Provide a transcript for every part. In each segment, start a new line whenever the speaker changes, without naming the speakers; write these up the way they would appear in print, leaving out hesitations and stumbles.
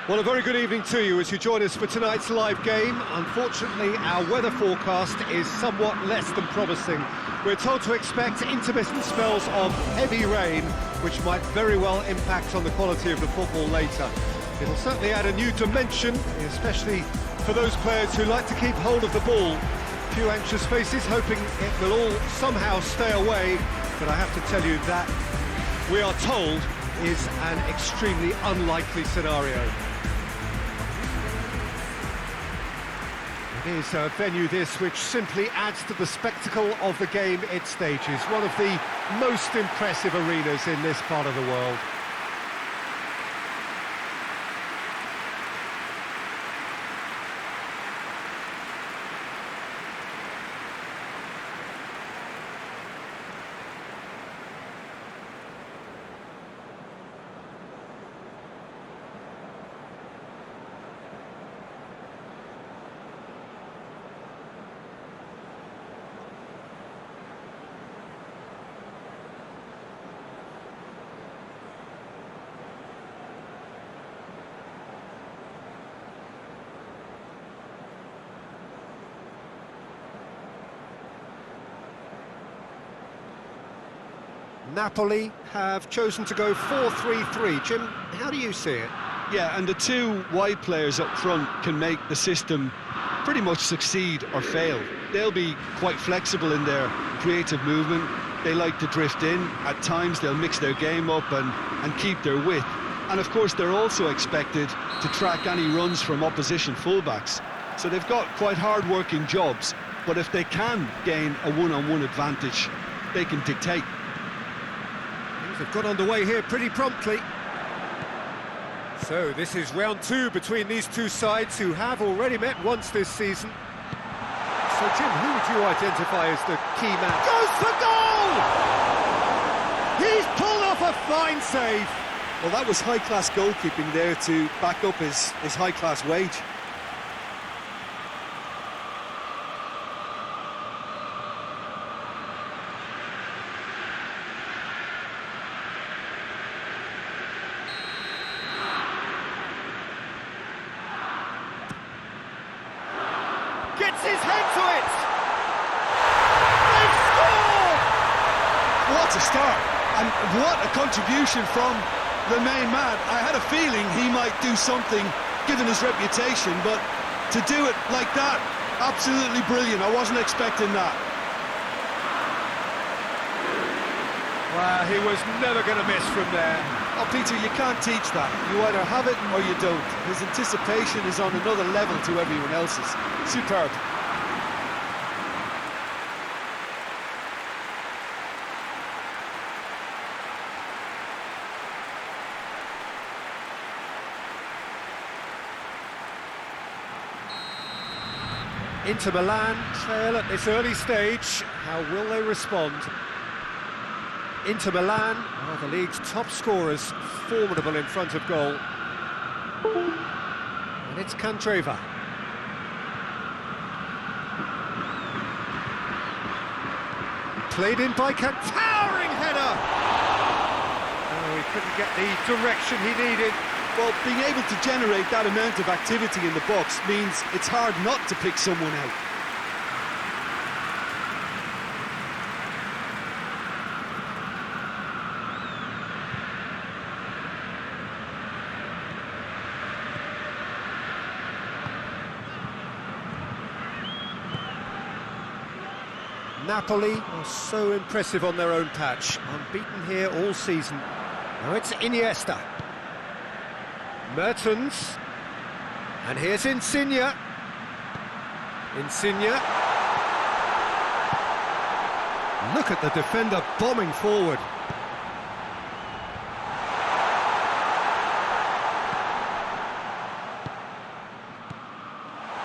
Well, a very good evening to you as you join us for tonight's live game. Unfortunately, our weather forecast is somewhat less than promising. We're told to expect intermittent spells of heavy rain, which might very well impact on the quality of the football later. It'll certainly add a new dimension, especially for those players who like to keep hold of the ball. A few anxious faces hoping it will all somehow stay away, but I have to tell you that we are told is an extremely unlikely scenario. It is a venue this which simply adds to the spectacle of the game it stages. One of the most impressive arenas in this part of the world. Napoli have chosen to go 4-3-3. Jim, how do you see it?
Yeah, and the two wide players up front can make the system pretty much succeed or fail. They'll be quite flexible in their creative movement. They like to drift in. At times they'll mix their game up and keep their width. And of course they're also expected to track any runs from opposition fullbacks. So they've got quite hard-working jobs, but if they can gain a one-on-one advantage, they can dictate.
They've got underway here pretty promptly. So this is round two between these two sides who have already met once this season. So Jim, who would you identify as the key man? Goes for goal! He's pulled off a fine save.
Well, that was high-class goalkeeping there to back up his high-class wage.
Gets his head to it! They've scored!
What a start, and what a contribution from the main man. I had a feeling he might do something, given his reputation, but to do it like that, absolutely brilliant. I wasn't expecting that.
Well, he was never going to miss from there.
Oh, Peter, you can't teach that. You either have it or you don't. His anticipation is on another level to everyone else's. Superb.
Inter Milan trail at this early stage. How will they respond? Inter Milan are the league's top scorers, formidable in front of goal. And it's Candreva. Played in by towering header! Oh, he couldn't get the direction he needed.
Well, being able to generate that amount of activity in the box means it's hard not to pick someone out.
Napoli are so impressive on their own patch, unbeaten here all season. Now it's Iniesta. Mertens. And here's Insigne. Insigne. Look at the defender bombing forward.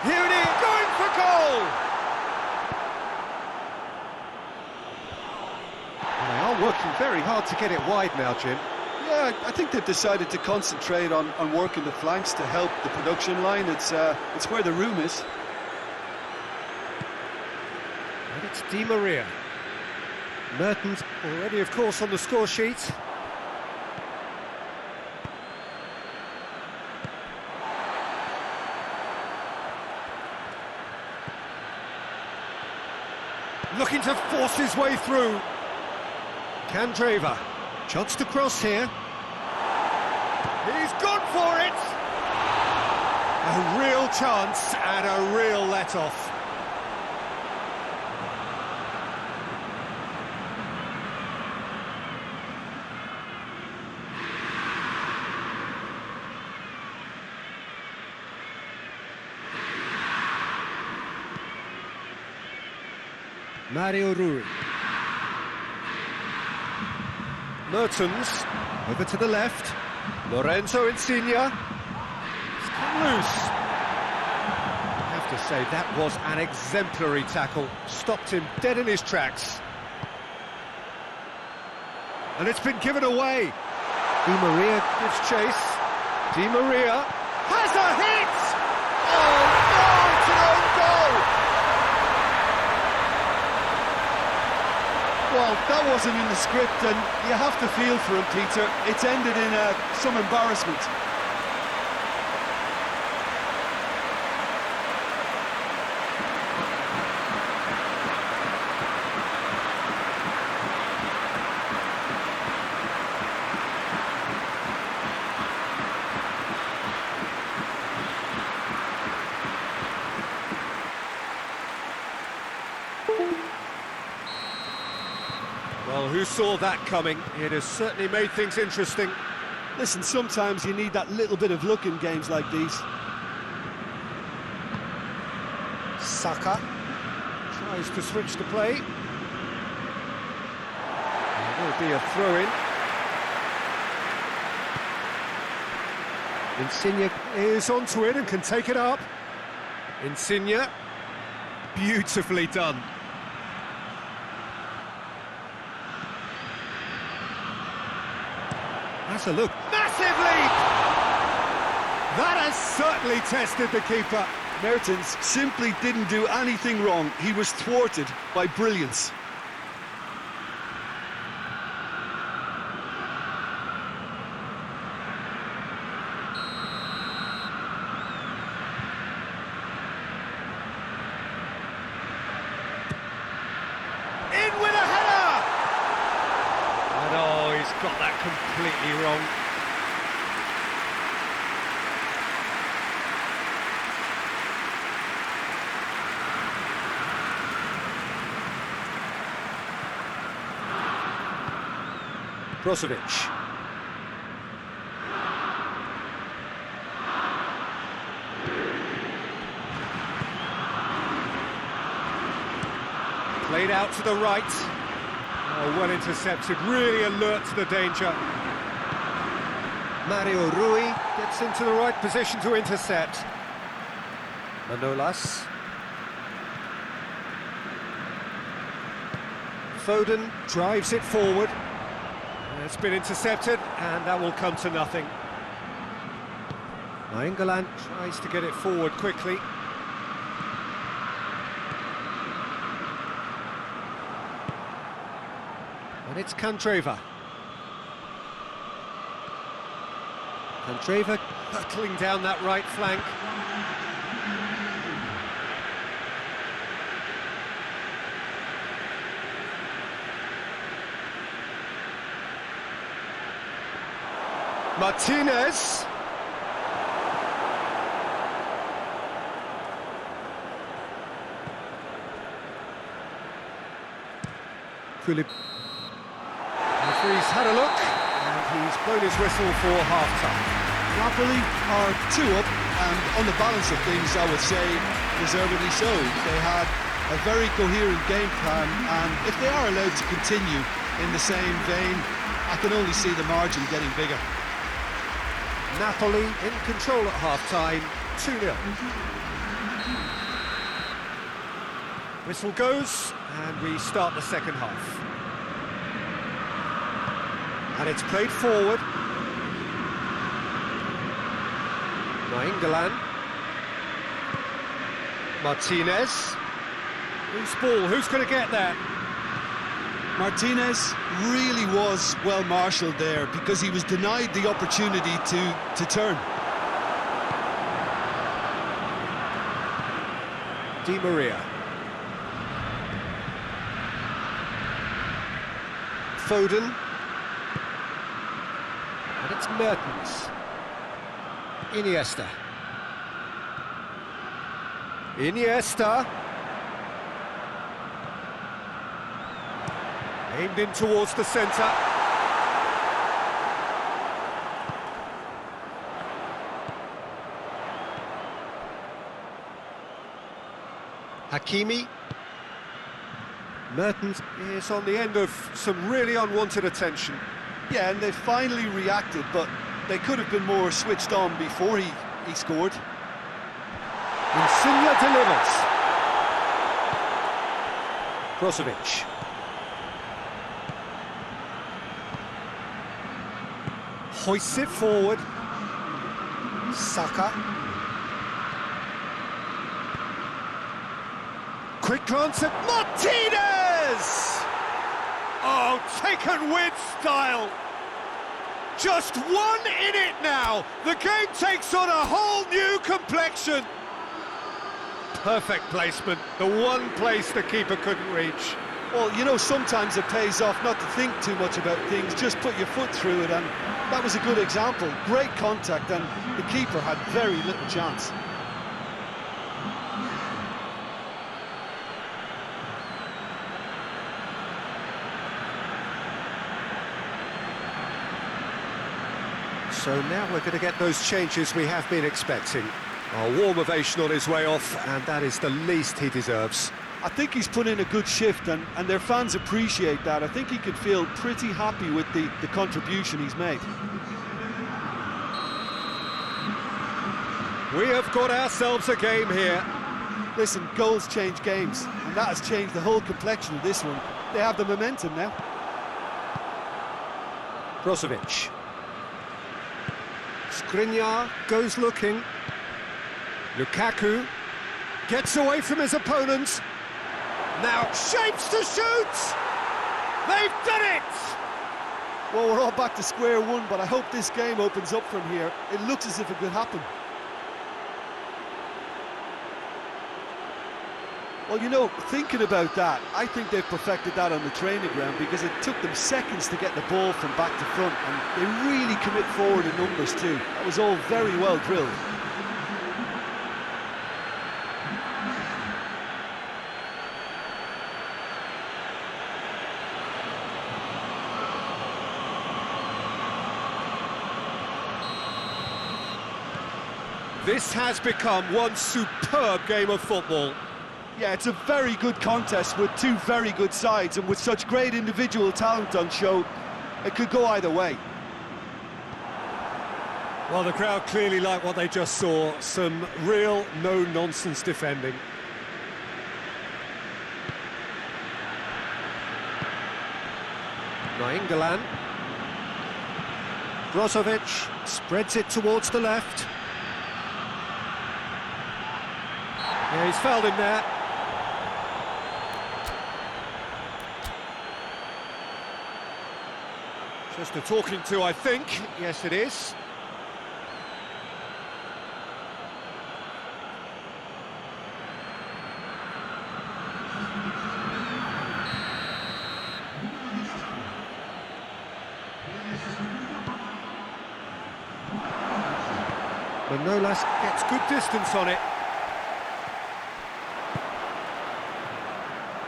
Here it is, going for goal! They are working very hard to get it wide now, Jim.
Yeah, I think they've decided to concentrate on working the flanks to help the production line. It's where the room is.
And it's Di Maria. Mertens already, of course, on the score sheet. trying to force his way through. Candreva, chance to cross here. He's gone for it! A real chance and a real let-off. Mario Rui. Mertens, over to the left. Lorenzo Insigne. It's come loose. I have to say, that was an exemplary tackle. Stopped him dead in his tracks. And it's been given away. Di Maria gives chase. Di Maria has a hit! Oh no, it's an own goal!
Well, that wasn't in the script, and you have to feel for him, Peter. It's ended in some embarrassment.
Well, who saw that coming? It has certainly made things interesting.
Listen, sometimes you need that little bit of luck in games like these.
Saka tries to switch the play. There will be a throw-in. Insigne is onto it and can take it up. Insigne, beautifully done. That's a look. Massive leap! That has certainly tested the keeper.
Mertens simply didn't do anything wrong. He was thwarted by brilliance.
In with a header! And oh, he's got that completely wrong. Brozovic. Played out to the right. Oh, well intercepted, really alert to the danger. Mario Rui gets into the right position to intercept. Manolas. Foden drives it forward. It's been intercepted, and that will come to nothing. Nainggolan tries to get it forward quickly. And it's Candreva. Candreva battling down that right flank. Martinez. Philip. Referee's had a look, and he's blown his whistle for half-time.
Napoli are 2 up, and on the balance of things, I would say, deservedly so. They had a very coherent game plan, and if they are allowed to continue in the same vein, I can only see the margin getting bigger.
Napoli in control at half-time, 2-0. Whistle goes, and we start the second half. And it's played forward. Nainggolan. Martinez. Loose ball, who's going to get there?
Martinez really was well marshalled there because he was denied the opportunity to turn.
Di Maria. Foden. And it's Mertens. Iniesta. Iniesta. Aimed in towards the centre. Hakimi. Mertens is on the end of some really unwanted attention.
Yeah, and they finally reacted, but they could have been more switched on before he scored.
Insigne delivers. Brozovic. Hoists it forward. Saka. Quick glance at Martinez! Oh, taken with style. Just one in it now. The game takes on a whole new complexion. Perfect placement, the one place the keeper couldn't reach.
Well, you know, sometimes it pays off not to think too much about things, just put your foot through it, and that was a good example. Great contact, and the keeper had very little chance.
So now we're going to get those changes we have been expecting. A warm ovation on his way off, and that is the least he deserves.
I think he's put in a good shift, and their fans appreciate that. I think he can feel pretty happy with the contribution he's made.
We have got ourselves a game here.
Listen, goals change games, and that has changed the whole complexion of this one. They have the momentum now.
Brozovic. Skriniar goes looking. Lukaku gets away from his opponent. Now shapes to shoot! They've done it!
Well, we're all back to square one, but I hope this game opens up from here. It looks as if it could happen. Well, you know, thinking about that, I think they've perfected that on the training ground, because it took them seconds to get the ball from back to front, and they really commit forward in numbers too. That was all very well drilled.
This has become one superb game of football.
Yeah, it's a very good contest with two very good sides, and with such great individual talent on show, it could go either way.
Well, the crowd clearly like what they just saw. Some real no-nonsense defending. Nainggolan. Brozovic spreads it towards the left. Yeah, he's fouled him there. Just a talking to, I think. Yes, it is. Manolas gets good distance on it.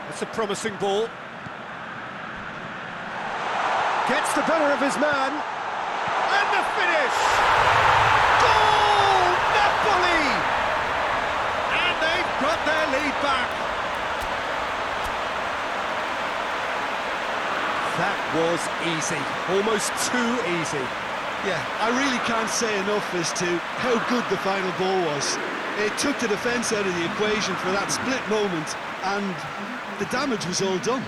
It's a promising ball. Gets the better of his man. And the finish! Goal! Napoli! And they've got their lead back. That was easy. Almost too easy.
Yeah, I really can't say enough as to how good the final ball was. It took the defence out of the equation for that split moment, and the damage was all done.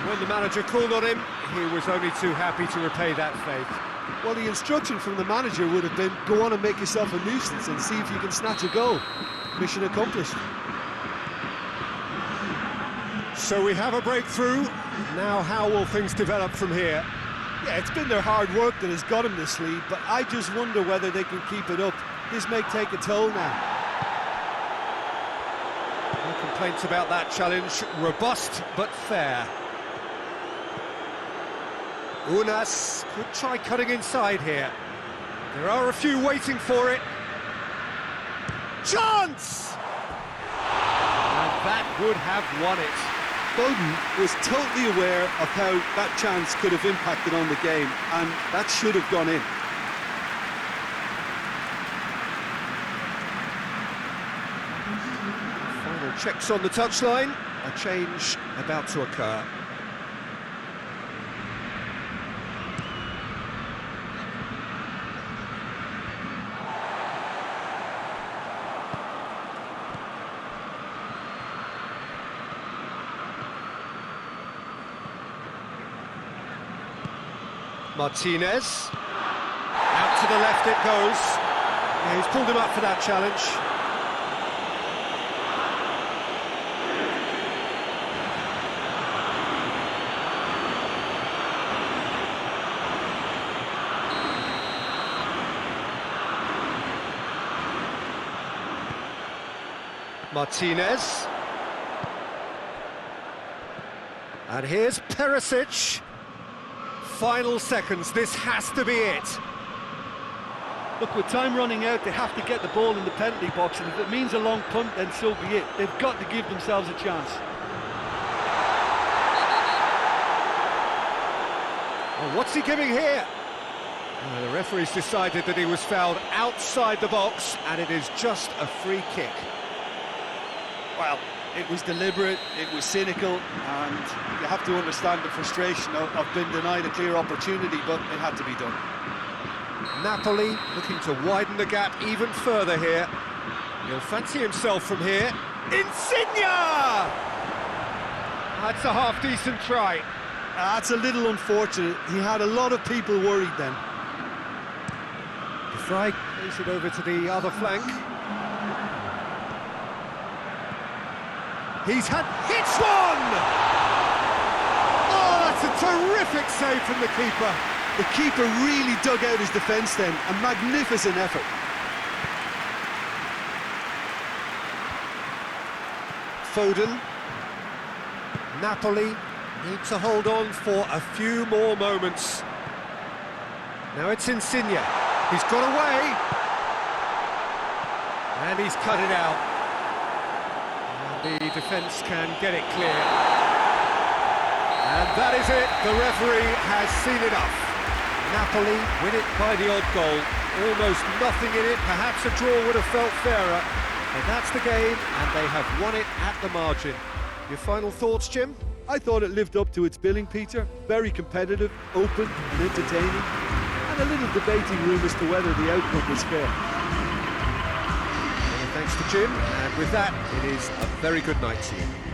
When the manager called on him, he was only too happy to repay that faith.
Well, the instruction from the manager would have been, go on and make yourself a nuisance and see if you can snatch a goal. Mission accomplished.
So we have a breakthrough. Now how will things develop from here?
Yeah, it's been their hard work that has got them this lead, but I just wonder whether they can keep it up. This may take a toll now.
No complaints about that challenge. Robust but fair. Ounas could try cutting inside here. There are a few waiting for it. Chance! And that would have won it.
Bowden was totally aware of how that chance could have impacted on the game, and that should have gone in.
Final checks on the touchline. A change about to occur. Martinez. Out to the left it goes. Yeah, he's pulled him up for that challenge. Martinez. And here's Perisic. Final seconds, this has to be it.
Look, with time running out, they have to get the ball in the penalty box, and if it means a long punt, then so be it. They've got to give themselves a chance.
Oh, what's he giving here? The referee's decided that he was fouled outside the box, and it is just a free kick.
Well, it was deliberate, it was cynical, and you have to understand the frustration of being denied a clear opportunity, but it had to be done.
Napoli looking to widen the gap even further here. He'll fancy himself from here. Insigne! That's a half-decent try.
That's a little unfortunate. He had a lot of people worried then.
De Vrij plays it over to the other flank. He's hits one! Oh, that's a terrific save from the keeper.
The keeper really dug out his defence then, a magnificent effort.
Foden. Napoli need to hold on for a few more moments. Now it's Insigne. He's got away. And he's cut it out. The defence can get it clear. And that is it, the referee has seen enough. Napoli win it by the odd goal. Almost nothing in it, perhaps a draw would have felt fairer. But that's the game, and they have won it at the margin. Your final thoughts, Jim?
I thought it lived up to its billing, Peter. Very competitive, open and entertaining, and a little debating room as to whether the outcome was fair.
Thanks to Jim, and with that, it is a very good night to you.